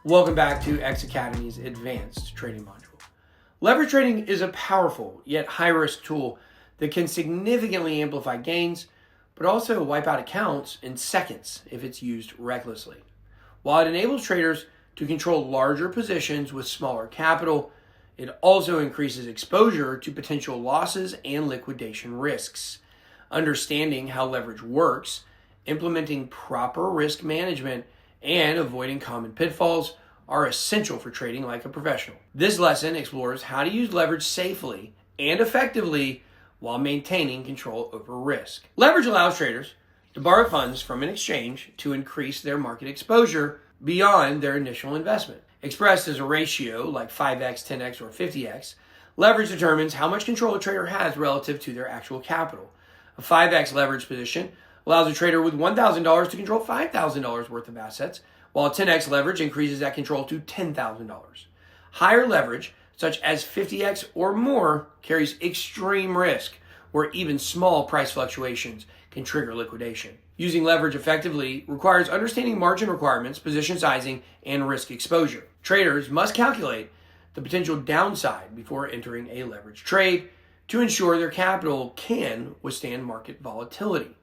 Welcome back to X Academy's Advanced Trading Module. Leverage trading is a powerful yet high-risk tool that can significantly amplify gains, but also wipe out accounts in seconds if it's used recklessly. While it enables traders to control larger positions with smaller capital, it also increases exposure to potential losses and liquidation risks. Understanding how leverage works, implementing proper risk management, and avoiding common pitfalls are essential for trading like a professional. This lesson explores how to use leverage safely and effectively while maintaining control over risk. Leverage allows traders to borrow funds from an exchange to increase their market exposure beyond their initial investment. Expressed as a ratio like 5x, 10x, or 50x, leverage determines how much control a trader has relative to their actual capital. A 5x leverage position allows a trader with $1,000 to control $5,000 worth of assets, while 10x leverage increases that control to $10,000. Higher leverage, such as 50x or more, carries extreme risk, where even small price fluctuations can trigger liquidation. Using leverage effectively requires understanding margin requirements, position sizing, and risk exposure. Traders must calculate the potential downside before entering a leverage trade to ensure their capital can withstand market volatility.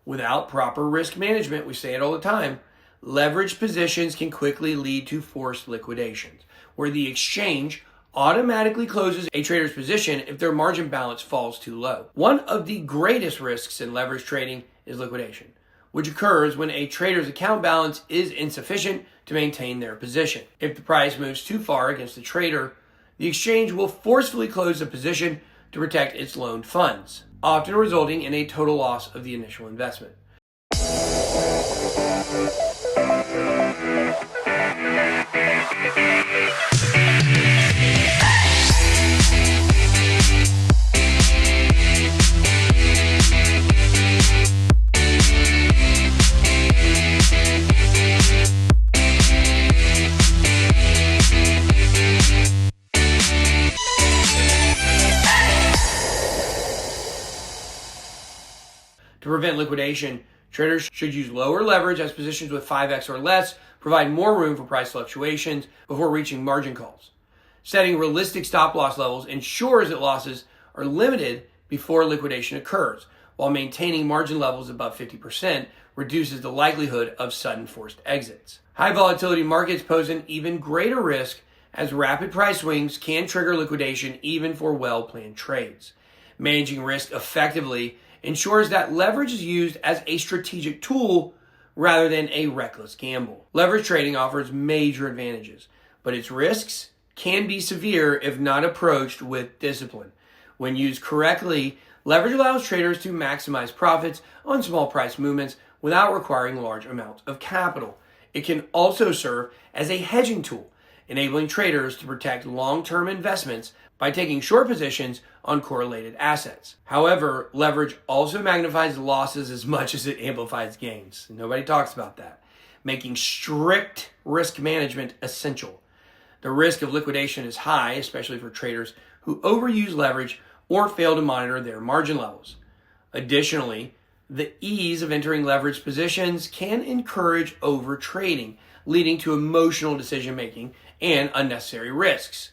Without proper risk management, we say it all the time, leveraged positions can quickly lead to forced liquidations, where the exchange automatically closes a trader's position if their margin balance falls too low. One of the greatest risks in leverage trading is liquidation, which occurs when a trader's account balance is insufficient to maintain their position. If the price moves too far against the trader, the exchange will forcefully close the position to protect its loaned funds, often resulting in a total loss of the initial investment. To prevent liquidation, traders should use lower leverage as positions with 5x or less provide more room for price fluctuations before reaching margin calls. Setting realistic stop loss levels ensures that losses are limited before liquidation occurs, while maintaining margin levels above 50% reduces the likelihood of sudden forced exits. High volatility markets pose an even greater risk as rapid price swings can trigger liquidation even for well-planned trades. Managing risk effectively ensures that leverage is used as a strategic tool rather than a reckless gamble. Leverage trading offers major advantages, but its risks can be severe if not approached with discipline. When used correctly, leverage allows traders to maximize profits on small price movements without requiring large amounts of capital. It can also serve as a hedging tool, enabling traders to protect long-term investments by taking short positions on correlated assets. However, leverage also magnifies losses as much as it amplifies gains. Nobody talks about that, making strict risk management essential. The risk of liquidation is high, especially for traders who overuse leverage or fail to monitor their margin levels. Additionally, the ease of entering leveraged positions can encourage over-trading, leading to emotional decision-making and unnecessary risks.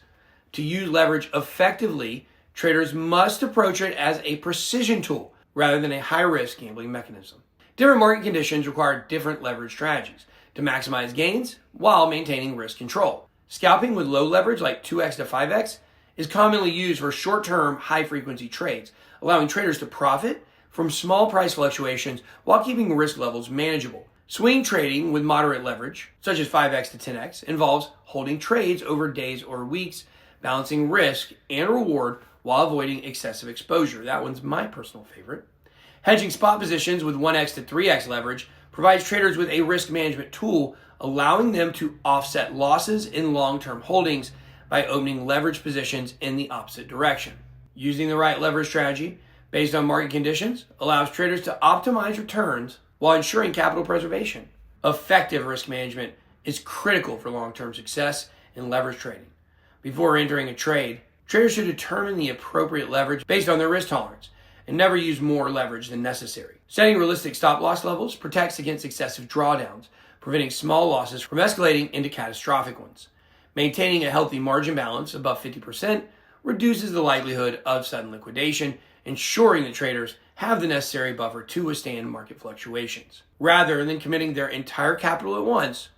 To use leverage effectively, traders must approach it as a precision tool rather than a high-risk gambling mechanism. Different market conditions require different leverage strategies to maximize gains while maintaining risk control. Scalping with low leverage like 2x to 5x is commonly used for short-term, high-frequency trades, allowing traders to profit from small price fluctuations while keeping risk levels manageable. Swing trading with moderate leverage, such as 5x to 10x, involves holding trades over days or weeks, balancing risk and reward while avoiding excessive exposure. That one's my personal favorite. Hedging spot positions with 1x to 3x leverage provides traders with a risk management tool, allowing them to offset losses in long-term holdings by opening leverage positions in the opposite direction. Using the right leverage strategy based on market conditions allows traders to optimize returns while ensuring capital preservation. Effective risk management is critical for long-term success in leverage trading. Before entering a trade, traders should determine the appropriate leverage based on their risk tolerance and never use more leverage than necessary. Setting realistic stop loss levels protects against excessive drawdowns, preventing small losses from escalating into catastrophic ones. Maintaining a healthy margin balance above 50% reduces the likelihood of sudden liquidation, ensuring that traders have the necessary buffer to withstand market fluctuations. Rather than committing their entire capital at once,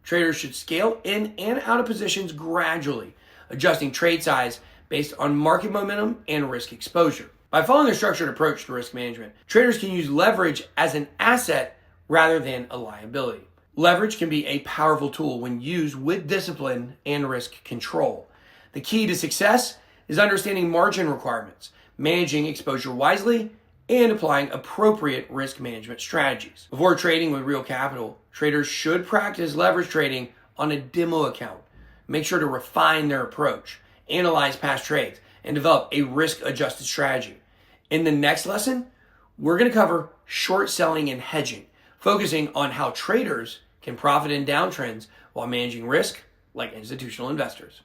traders should scale in and out of positions gradually, adjusting trade size based on market momentum and risk exposure. By following a structured approach to risk management, traders can use leverage as an asset rather than a liability. Leverage can be a powerful tool when used with discipline and risk control. The key to success is understanding margin requirements, managing exposure wisely, and applying appropriate risk management strategies. Before trading with real capital, traders should practice leverage trading on a demo account. Make sure to refine their approach, analyze past trades, and develop a risk-adjusted strategy. In the next lesson, we're going to cover short selling and hedging, focusing on how traders can profit in downtrends while managing risk like institutional investors.